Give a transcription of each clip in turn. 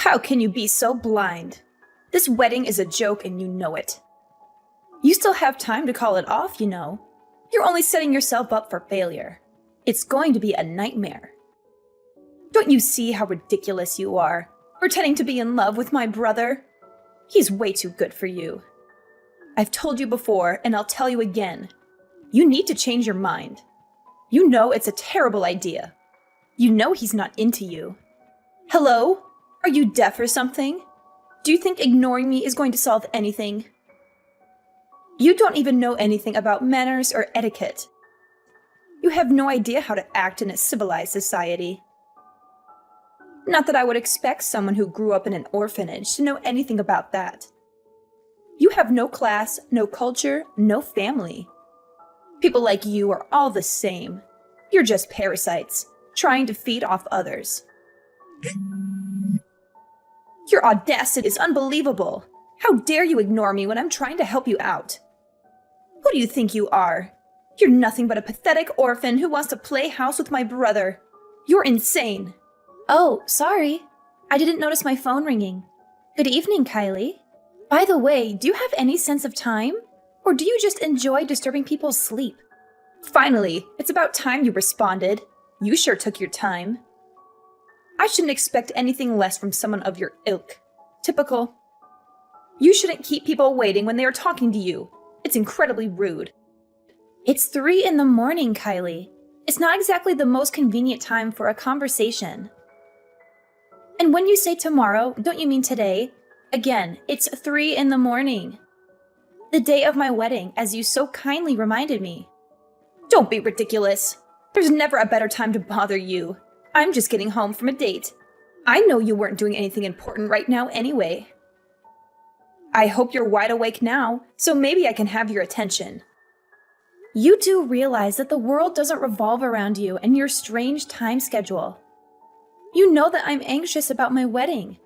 How can you be so blind? This wedding is a joke and you know it. You still have time to call it off, you know. You're only setting yourself up for failure. It's going to be a nightmare. Don't you see how ridiculous you are, pretending to be in love with my brother? He's way too good for you. I've told you before, and I'll tell you again. You need to change your mind. You know it's a terrible idea. You know he's not into you. Hello? Are you deaf or something? Do you think ignoring me is going to solve anything? You don't even know anything about manners or etiquette. You have no idea how to act in a civilized society. Not that I would expect someone who grew up in an orphanage to know anything about that. You have no class, no culture, no family. People like you are all the same. You're just parasites, trying to feed off others. Your audacity is unbelievable. How dare you ignore me when I'm trying to help you out? Who do you think you are? You're nothing but a pathetic orphan who wants to play house with my brother. You're insane. Oh, sorry. I didn't notice my phone ringing. Good evening, Kylie. By the way, do you have any sense of time? Or do you just enjoy disturbing people's sleep? Finally, it's about time you responded. You sure took your time. I shouldn't expect anything less from someone of your ilk. Typical. You shouldn't keep people waiting when they are talking to you. It's incredibly rude. It's 3 in the morning, Kylie. It's not exactly the most convenient time for a conversation. And when you say tomorrow, don't you mean today? Again, it's 3 in the morning. The day of my wedding, as you so kindly reminded me. Don't be ridiculous. There's never a better time to bother you. I'm just getting home from a date. I know you weren't doing anything important right now anyway. I hope you're wide awake now, so maybe I can have your attention. You do realize that the world doesn't revolve around you and your strange time schedule. You know that I'm anxious about my wedding.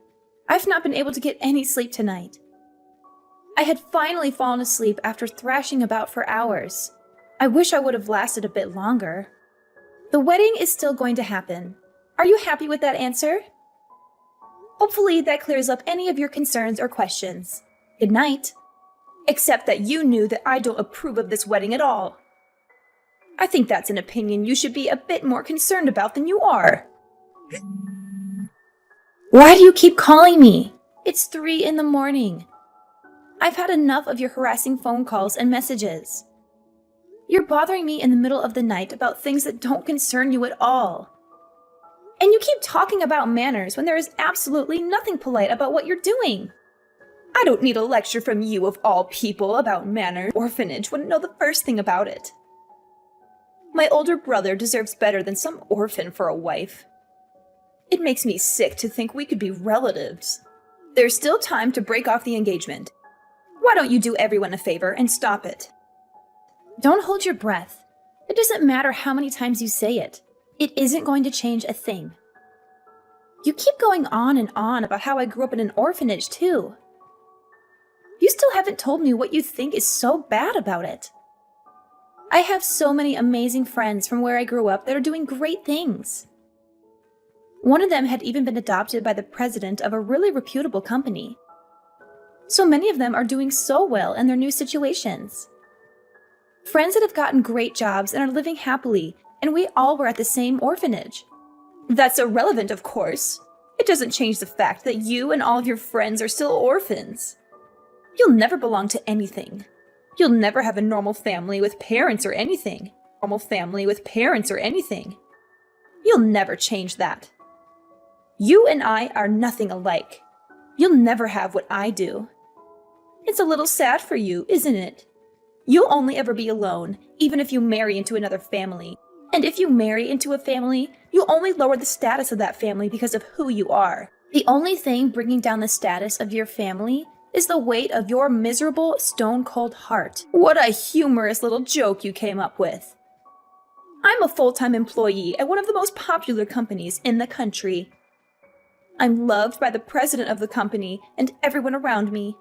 I've not been able to get any sleep tonight. I had finally fallen asleep after thrashing about for hours. I wish I would have lasted a bit longer. The wedding is still going to happen. Are you happy with that answer? Hopefully that clears up any of your concerns or questions. Good night. Except that you knew that I don't approve of this wedding at all. I think that's an opinion you should be a bit more concerned about than you are. Why do you keep calling me? It's 3 in the morning. I've had enough of your harassing phone calls and messages. You're bothering me in the middle of the night about things that don't concern you at all. And you keep talking about manners when there is absolutely nothing polite about what you're doing. I don't need a lecture from you of all people about manners. Orphanage wouldn't know the first thing about it. My older brother deserves better than some orphan for a wife. It makes me sick to think we could be relatives. There's still time to break off the engagement. Why don't you do everyone a favor and stop it? Don't hold your breath. It doesn't matter how many times you say it. It isn't going to change a thing. You keep going on and on about how I grew up in an orphanage, too. You still haven't told me what you think is so bad about it. I have so many amazing friends from where I grew up that are doing great things. One of them had even been adopted by the president of a really reputable company. So many of them are doing so well in their new situations. Friends that have gotten great jobs and are living happily, and we all were at the same orphanage. That's irrelevant, of course. It doesn't change the fact that you and all of your friends are still orphans. You'll never belong to anything. You'll never have a normal family with parents or anything. You'll never change that. You and I are nothing alike. You'll never have what I do. It's a little sad for you, isn't it? You'll only ever be alone, even if you marry into another family. And if you marry into a family, you'll only lower the status of that family because of who you are. The only thing bringing down the status of your family is the weight of your miserable, stone-cold heart. What a humorous little joke you came up with. I'm a full-time employee at one of the most popular companies in the country. I'm loved by the president of the company and everyone around me.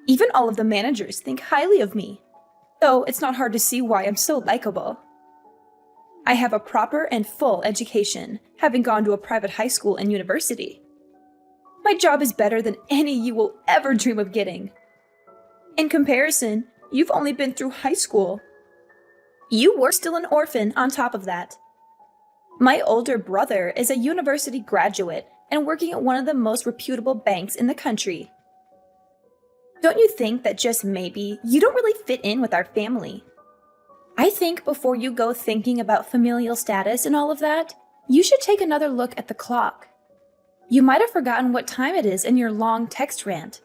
Even all of the managers think highly of me, though it's not hard to see why I'm so likable. I have a proper and full education, having gone to a private high school and university. My job is better than any you will ever dream of getting. In comparison, you've only been through high school. You were still an orphan on top of that. My older brother is a university graduate and working at one of the most reputable banks in the country. Don't you think that just maybe you don't really fit in with our family? I think before you go thinking about familial status and all of that, you should take another look at the clock. You might have forgotten what time it is in your long text rant.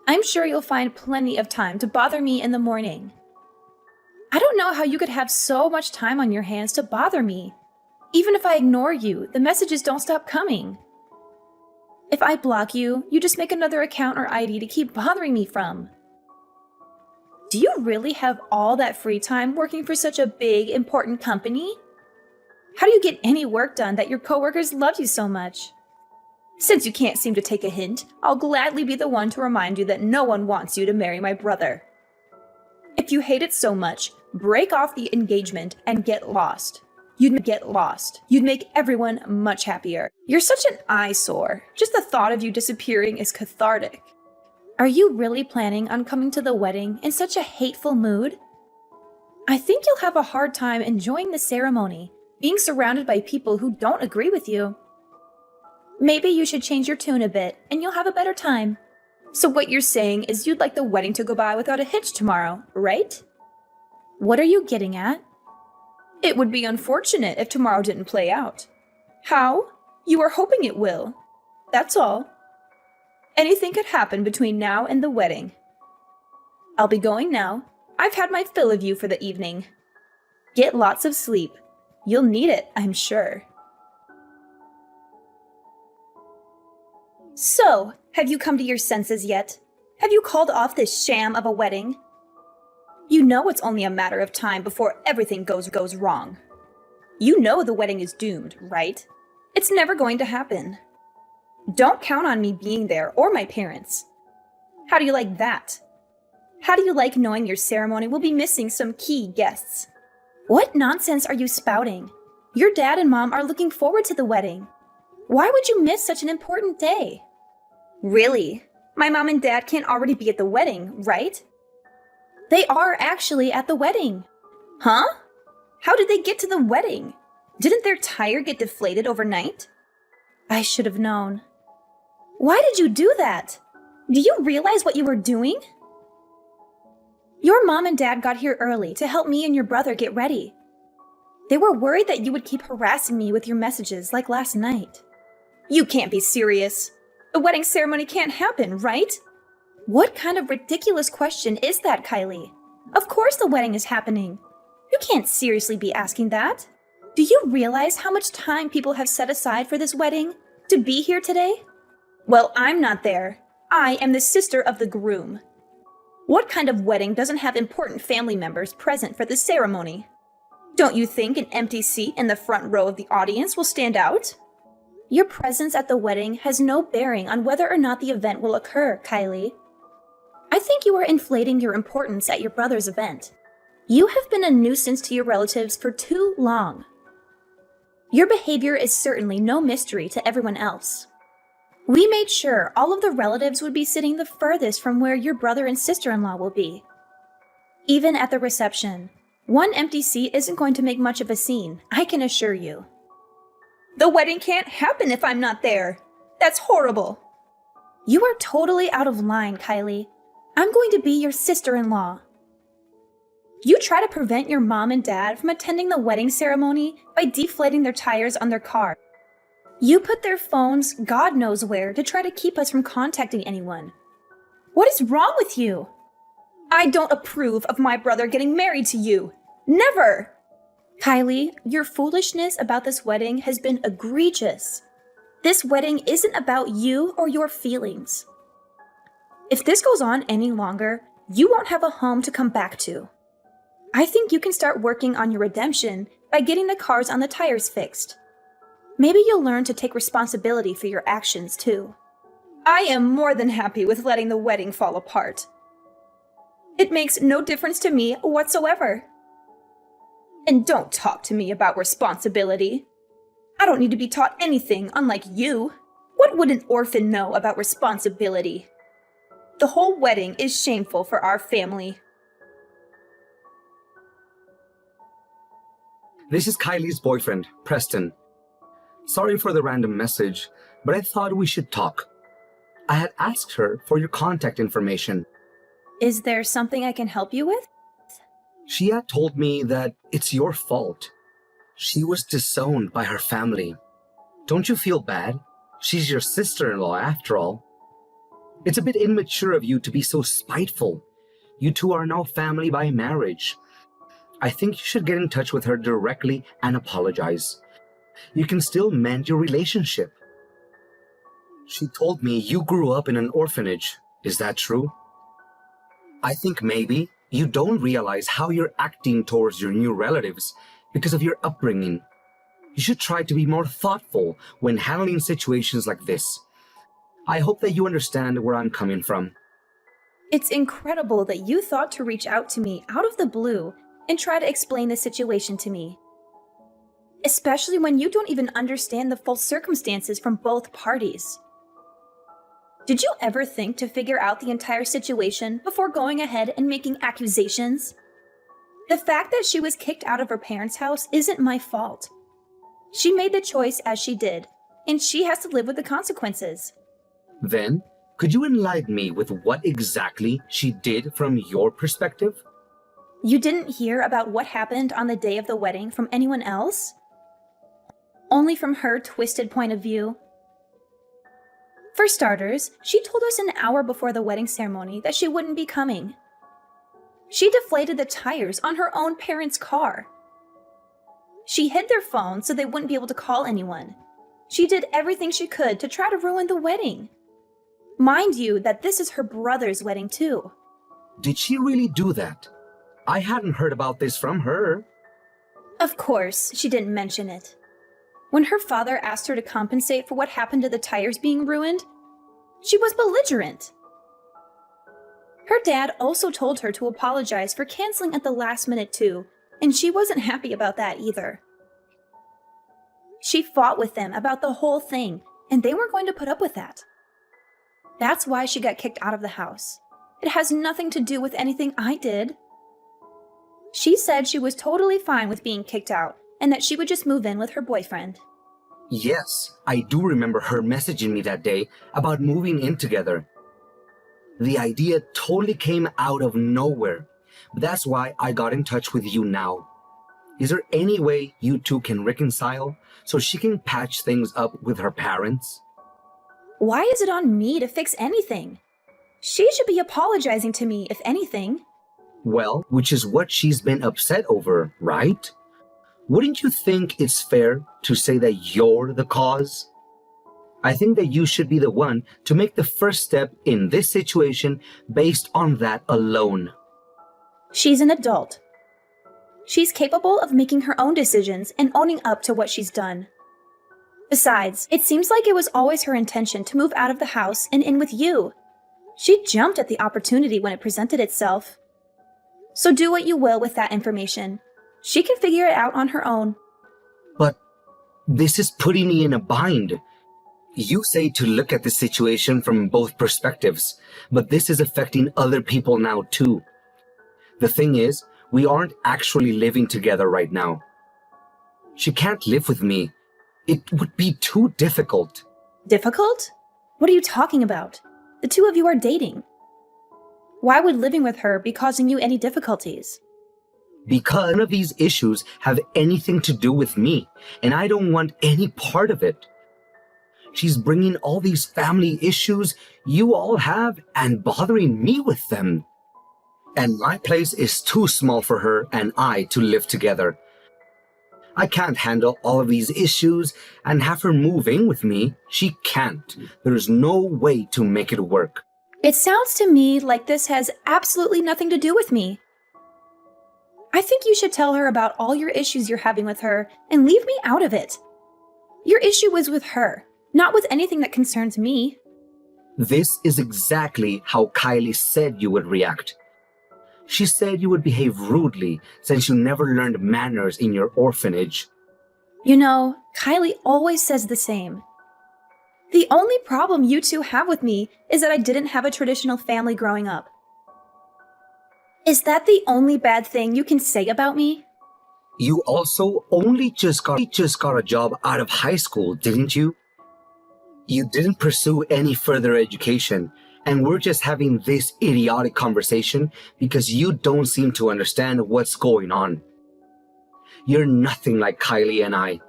I'm sure you'll find plenty of time to bother me in the morning. I don't know how you could have so much time on your hands to bother me. Even if I ignore you, the messages don't stop coming. If I block you, you just make another account or ID to keep bothering me from. Do you really have all that free time working for such a big, important company? How do you get any work done that your coworkers love you so much? Since you can't seem to take a hint, I'll gladly be the one to remind you that no one wants you to marry my brother. If you hate it so much, break off the engagement and get lost. You'd get lost. You'd make everyone much happier. You're such an eyesore. Just the thought of you disappearing is cathartic. Are you really planning on coming to the wedding in such a hateful mood? I think you'll have a hard time enjoying the ceremony, being surrounded by people who don't agree with you. Maybe you should change your tune a bit and you'll have a better time. So what you're saying is you'd like the wedding to go by without a hitch tomorrow, right? What are you getting at? It would be unfortunate if tomorrow didn't play out. How? You are hoping it will. That's all. Anything could happen between now and the wedding. I'll be going now. I've had my fill of you for the evening. Get lots of sleep. You'll need it, I'm sure. So, have you come to your senses yet? Have you called off this sham of a wedding? You know it's only a matter of time before everything goes wrong. You know the wedding is doomed, right? It's never going to happen. Don't count on me being there or my parents. How do you like that? How do you like knowing your ceremony will be missing some key guests? What nonsense are you spouting? Your dad and mom are looking forward to the wedding. Why would you miss such an important day? Really? My mom and dad can't already be at the wedding, right? They are actually at the wedding. Huh? How did they get to the wedding? Didn't their tire get deflated overnight? I should have known. Why did you do that? Do you realize what you were doing? Your mom and dad got here early to help me and your brother get ready. They were worried that you would keep harassing me with your messages like last night. You can't be serious. The wedding ceremony can't happen, right? What kind of ridiculous question is that, Kylie? Of course the wedding is happening. You can't seriously be asking that. Do you realize how much time people have set aside for this wedding? To be here today? Well, I'm not there. I am the sister of the groom. What kind of wedding doesn't have important family members present for the ceremony? Don't you think an empty seat in the front row of the audience will stand out? Your presence at the wedding has no bearing on whether or not the event will occur, Kylie. I think you are inflating your importance at your brother's event. You have been a nuisance to your relatives for too long. Your behavior is certainly no mystery to everyone else. We made sure all of the relatives would be sitting the furthest from where your brother and sister-in-law will be. Even at the reception, one empty seat isn't going to make much of a scene, I can assure you. The wedding can't happen if I'm not there. That's horrible. You are totally out of line, Kylie. I'm going to be your sister-in-law. You try to prevent your mom and dad from attending the wedding ceremony by deflating their tires on their car. You put their phones God knows where to try to keep us from contacting anyone. What is wrong with you? I don't approve of my brother getting married to you. Never! Kylie, your foolishness about this wedding has been egregious. This wedding isn't about you or your feelings. If this goes on any longer, you won't have a home to come back to. I think you can start working on your redemption by getting the cars on the tires fixed. Maybe you'll learn to take responsibility for your actions, too. I am more than happy with letting the wedding fall apart. It makes no difference to me whatsoever. And don't talk to me about responsibility. I don't need to be taught anything, unlike you. What would an orphan know about responsibility? The whole wedding is shameful for our family. This is Kylie's boyfriend, Preston. Sorry for the random message, but I thought we should talk. I had asked her for your contact information. Is there something I can help you with? She had told me that it's your fault. She was disowned by her family. Don't you feel bad? She's your sister-in-law after all. It's a bit immature of you to be so spiteful. You two are now family by marriage. I think you should get in touch with her directly and apologize. You can still mend your relationship. She told me you grew up in an orphanage. Is that true? I think maybe you don't realize how you're acting towards your new relatives because of your upbringing. You should try to be more thoughtful when handling situations like this. I hope that you understand where I'm coming from. It's incredible that you thought to reach out to me out of the blue and try to explain the situation to me. Especially when you don't even understand the full circumstances from both parties. Did you ever think to figure out the entire situation before going ahead and making accusations? The fact that she was kicked out of her parents' house isn't my fault. She made the choice as she did, and she has to live with the consequences. Then, could you enlighten me with what exactly she did from your perspective? You didn't hear about what happened on the day of the wedding from anyone else? Only from her twisted point of view. For starters, she told us an hour before the wedding ceremony that she wouldn't be coming. She deflated the tires on her own parents' car. She hid their phones so they wouldn't be able to call anyone. She did everything she could to try to ruin the wedding. Mind you that this is her brother's wedding too. Did she really do that? I hadn't heard about this from her. Of course, she didn't mention it. When her father asked her to compensate for what happened to the tires being ruined, she was belligerent. Her dad also told her to apologize for canceling at the last minute too, and she wasn't happy about that either. She fought with them about the whole thing, and they weren't going to put up with that. That's why she got kicked out of the house. It has nothing to do with anything I did. She said she was totally fine with being kicked out, and that she would just move in with her boyfriend. Yes, I do remember her messaging me that day about moving in together. The idea totally came out of nowhere, but that's why I got in touch with you now. Is there any way you two can reconcile so she can patch things up with her parents? Why is it on me to fix anything? She should be apologizing to me, if anything. Well, which is what she's been upset over, right? Wouldn't you think it's fair to say that you're the cause? I think that you should be the one to make the first step in this situation based on that alone. She's an adult. She's capable of making her own decisions and owning up to what she's done. Besides, it seems like it was always her intention to move out of the house and in with you. She jumped at the opportunity when it presented itself. So do what you will with that information. She can figure it out on her own. But this is putting me in a bind. You say to look at the situation from both perspectives, but this is affecting other people now too. The thing is, we aren't actually living together right now. She can't live with me. It would be too difficult. Difficult? What are you talking about? The two of you are dating. Why would living with her be causing you any difficulties? Because none of these issues have anything to do with me, and I don't want any part of it. She's bringing all these family issues you all have and bothering me with them. And my place is too small for her and I to live together. I can't handle all of these issues and have her move in with me. She can't. There's no way to make it work. It sounds to me like this has absolutely nothing to do with me. I think you should tell her about all your issues you're having with her and leave me out of it. Your issue is with her, not with anything that concerns me. This is exactly how Kylie said you would react. She said you would behave rudely since you never learned manners in your orphanage. You know, Kylie always says the same. The only problem you two have with me is that I didn't have a traditional family growing up. Is that the only bad thing you can say about me? You also only just got a job out of high school, didn't you? You didn't pursue any further education, and we're just having this idiotic conversation because you don't seem to understand what's going on. You're nothing like Kylie and I.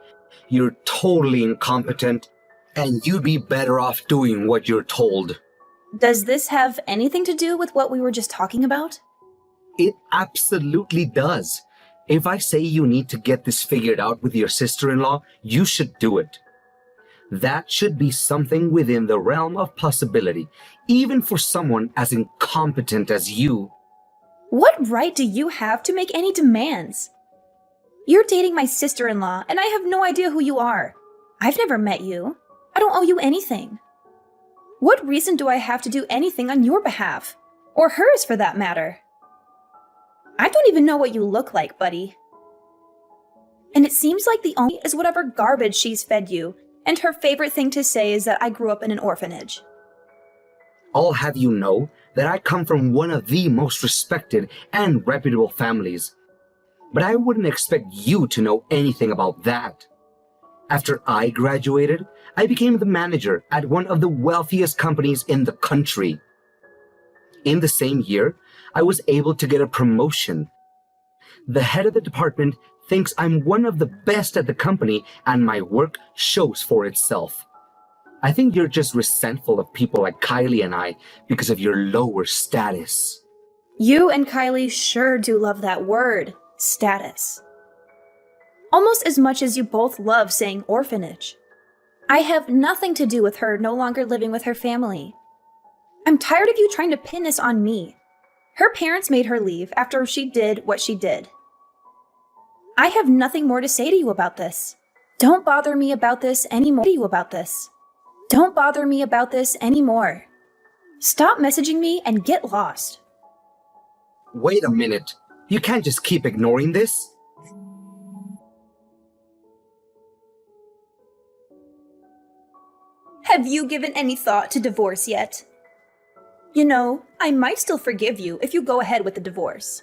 You're totally incompetent, and you'd be better off doing what you're told. Does this have anything to do with what we were just talking about? It absolutely does. If I say you need to get this figured out with your sister-in-law, you should do it. That should be something within the realm of possibility, even for someone as incompetent as you. What right do you have to make any demands? You're dating my sister-in-law, and I have no idea who you are. I've never met you. I don't owe you anything. What reason do I have to do anything on your behalf? Or hers, for that matter? I don't even know what you look like, buddy. And it seems like the only is whatever garbage she's fed you, and her favorite thing to say is that I grew up in an orphanage. I'll have you know that I come from one of the most respected and reputable families. But I wouldn't expect you to know anything about that. After I graduated, I became the manager at one of the wealthiest companies in the country. In the same year, I was able to get a promotion. The head of the department thinks I'm one of the best at the company, and my work shows for itself. I think you're just resentful of people like Kylie and I because of your lower status. You and Kylie sure do love that word, status. Almost as much as you both love saying orphanage. I have nothing to do with her no longer living with her family. I'm tired of you trying to pin this on me. Her parents made her leave after she did what she did. I have nothing more to say to you about this. Don't bother me about this anymore. Don't bother me about this anymore. Stop messaging me and get lost. Wait a minute. You can't just keep ignoring this. Have you given any thought to divorce yet? You know, I might still forgive you if you go ahead with the divorce.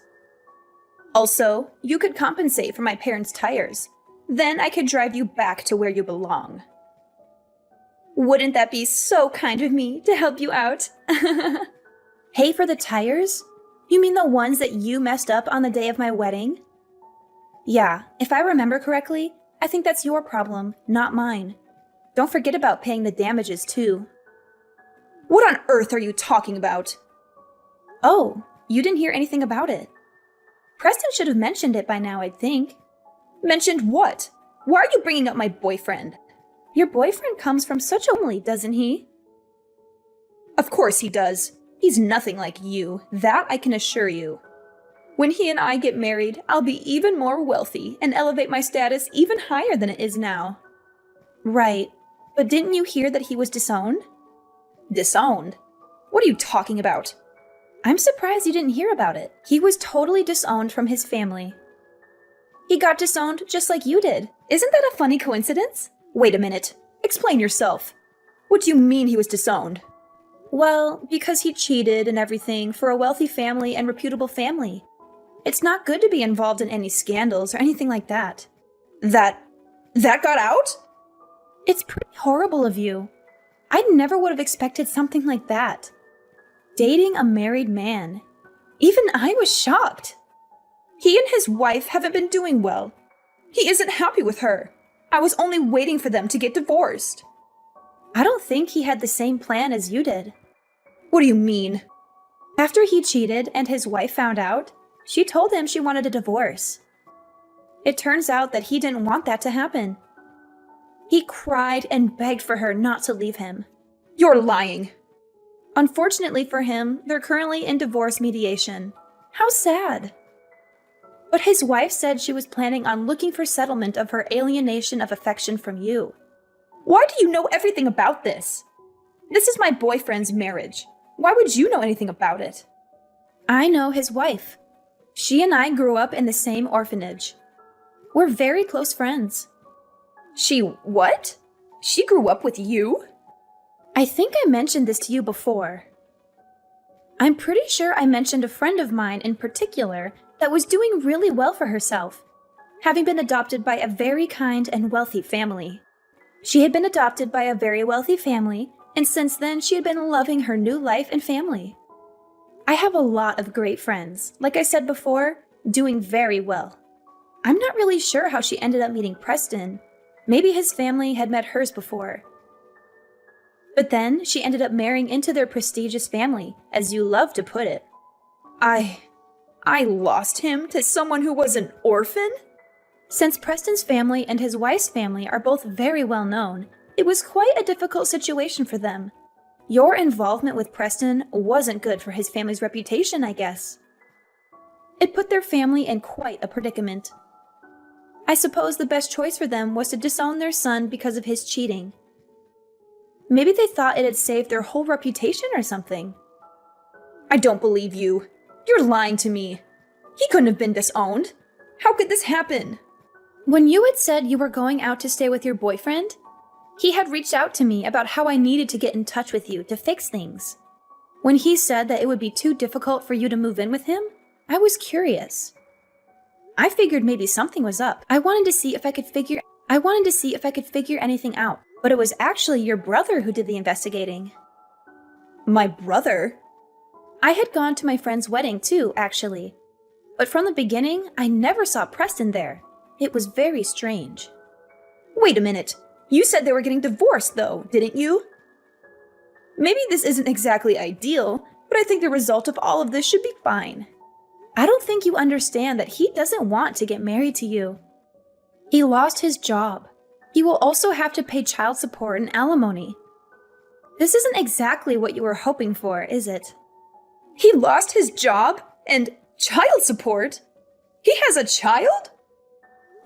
Also, you could compensate for my parents' tires. Then I could drive you back to where you belong. Wouldn't that be so kind of me to help you out? Pay for the tires? You mean the ones that you messed up on the day of my wedding? Yeah, if I remember correctly, I think that's your problem, not mine. Don't forget about paying the damages, too. What on earth are you talking about? Oh, you didn't hear anything about it. Preston should have mentioned it by now, I'd think. Mentioned what? Why are you bringing up my boyfriend? Your boyfriend comes from such a family, doesn't he? Of course he does. He's nothing like you, that I can assure you. When he and I get married, I'll be even more wealthy and elevate my status even higher than it is now. Right, but didn't you hear that he was disowned? Disowned? What are you talking about? I'm surprised you didn't hear about it. He was totally disowned from his family. He got disowned just like you did. Isn't that a funny coincidence? Wait a minute. Explain yourself. What do you mean he was disowned? Well, because he cheated and everything for a wealthy family and reputable family. It's not good to be involved in any scandals or anything like that. That got out? It's pretty horrible of you. I never would have expected something like that. Dating a married man. Even I was shocked. He and his wife haven't been doing well. He isn't happy with her. I was only waiting for them to get divorced. I don't think he had the same plan as you did. What do you mean? After he cheated and his wife found out, she told him she wanted a divorce. It turns out that he didn't want that to happen. He cried and begged for her not to leave him. You're lying. Unfortunately for him, they're currently in divorce mediation. How sad. But his wife said she was planning on looking for settlement of her alienation of affection from you. Why do you know everything about this? This is my boyfriend's marriage. Why would you know anything about it? I know his wife. She and I grew up in the same orphanage. We're very close friends. She what? She grew up with you? I think I mentioned this to you before. I'm pretty sure I mentioned a friend of mine in particular that was doing really well for herself, having been adopted by a very kind and wealthy family. She had been adopted by a very wealthy family, and since then she had been loving her new life and family. I have a lot of great friends, like I said before, doing very well. I'm not really sure how she ended up meeting Preston. Maybe his family had met hers before. But then she ended up marrying into their prestigious family, as you love to put it. I lost him to someone who was an orphan? Since Preston's family and his wife's family are both very well known, it was quite a difficult situation for them. Your involvement with Preston wasn't good for his family's reputation, I guess. It put their family in quite a predicament. I suppose the best choice for them was to disown their son because of his cheating. Maybe they thought it had saved their whole reputation or something. I don't believe you. You're lying to me. He couldn't have been disowned. How could this happen? When you had said you were going out to stay with your boyfriend, he had reached out to me about how I needed to get in touch with you to fix things. When he said that it would be too difficult for you to move in with him, I was curious. I figured maybe something was up. I wanted to see if I could figure anything out. But it was actually your brother who did the investigating. My brother? I had gone to my friend's wedding too, actually. But from the beginning, I never saw Preston there. It was very strange. Wait a minute. You said they were getting divorced, though, didn't you? Maybe this isn't exactly ideal, but I think the result of all of this should be fine. I don't think you understand that he doesn't want to get married to you. He lost his job. He will also have to pay child support and alimony. This isn't exactly what you were hoping for, is it? He lost his job and child support? He has a child?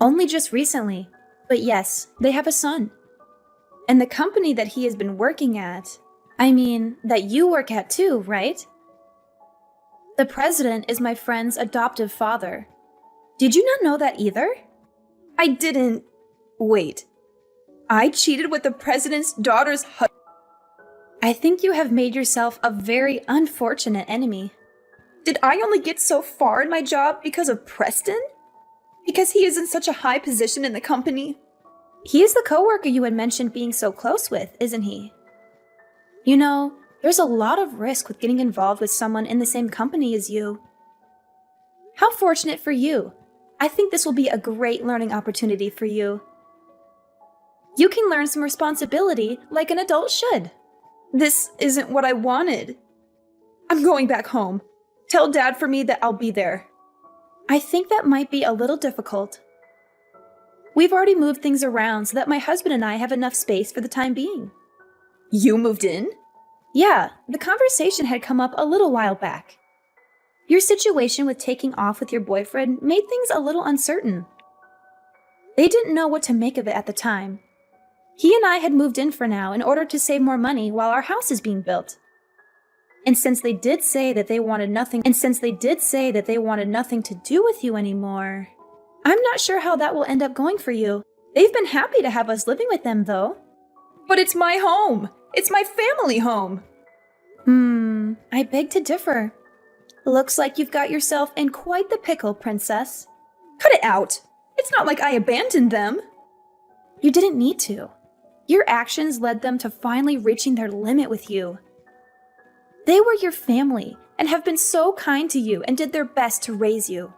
Only just recently. But yes, they have a son. And the company that he has been working at, that you work at too, right? The president is my friend's adoptive father. Did you not know that either? I didn't. Wait. I cheated with the president's daughter's husband? I think you have made yourself a very unfortunate enemy. Did I only get so far in my job because of Preston? Because he is in such a high position in the company? He is the coworker you had mentioned being so close with, isn't he? You know, there's a lot of risk with getting involved with someone in the same company as you. How fortunate for you. I think this will be a great learning opportunity for you. You can learn some responsibility like an adult should. This isn't what I wanted. I'm going back home. Tell Dad for me that I'll be there. I think that might be a little difficult. We've already moved things around so that my husband and I have enough space for the time being. You moved in? Yeah, the conversation had come up a little while back. Your situation with taking off with your boyfriend made things a little uncertain. They didn't know what to make of it at the time. He and I had moved in for now in order to save more money while our house is being built. And since they did say that they wanted nothing to do with you anymore, I'm not sure how that will end up going for you. They've been happy to have us living with them, though. But it's my home. It's my family home. I beg to differ. Looks like you've got yourself in quite the pickle, princess. Cut it out. It's not like I abandoned them. You didn't need to. Your actions led them to finally reaching their limit with you. They were your family and have been so kind to you and did their best to raise you.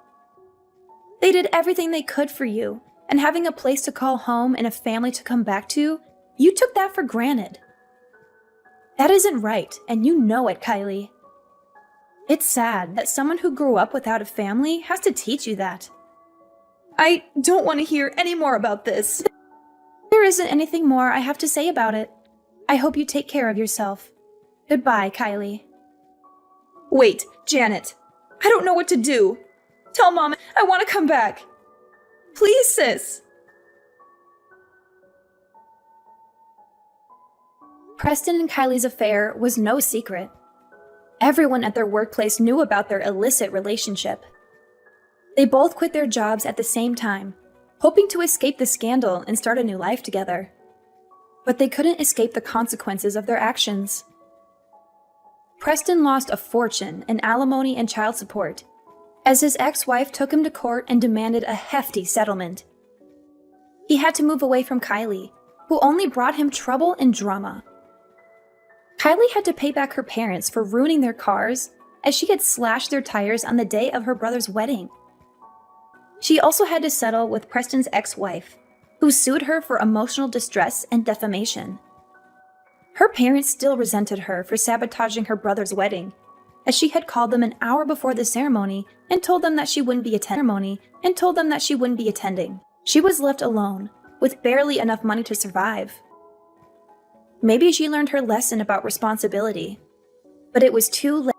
They did everything they could for you, and having a place to call home and a family to come back to, you took that for granted. That isn't right, and you know it, Kylie. It's sad that someone who grew up without a family has to teach you that. I don't want to hear any more about this. There isn't anything more I have to say about it. I hope you take care of yourself. Goodbye, Kylie. Wait, Janet. I don't know what to do. Tell Mom I want to come back. Please, sis. Preston and Kylie's affair was no secret. Everyone at their workplace knew about their illicit relationship. They both quit their jobs at the same time, hoping to escape the scandal and start a new life together. but they couldn't escape the consequences of their actions. Preston lost a fortune in alimony and child support, as his ex-wife took him to court and demanded a hefty settlement. He had to move away from Kylie, who only brought him trouble and drama. Kylie had to pay back her parents for ruining their cars, as she had slashed their tires on the day of her brother's wedding. She also had to settle with Preston's ex-wife, who sued her for emotional distress and defamation. Her parents still resented her for sabotaging her brother's wedding, as she had called them an hour before the ceremony and told them that she wouldn't be attending. She was left alone, with barely enough money to survive. Maybe she learned her lesson about responsibility, but it was too late.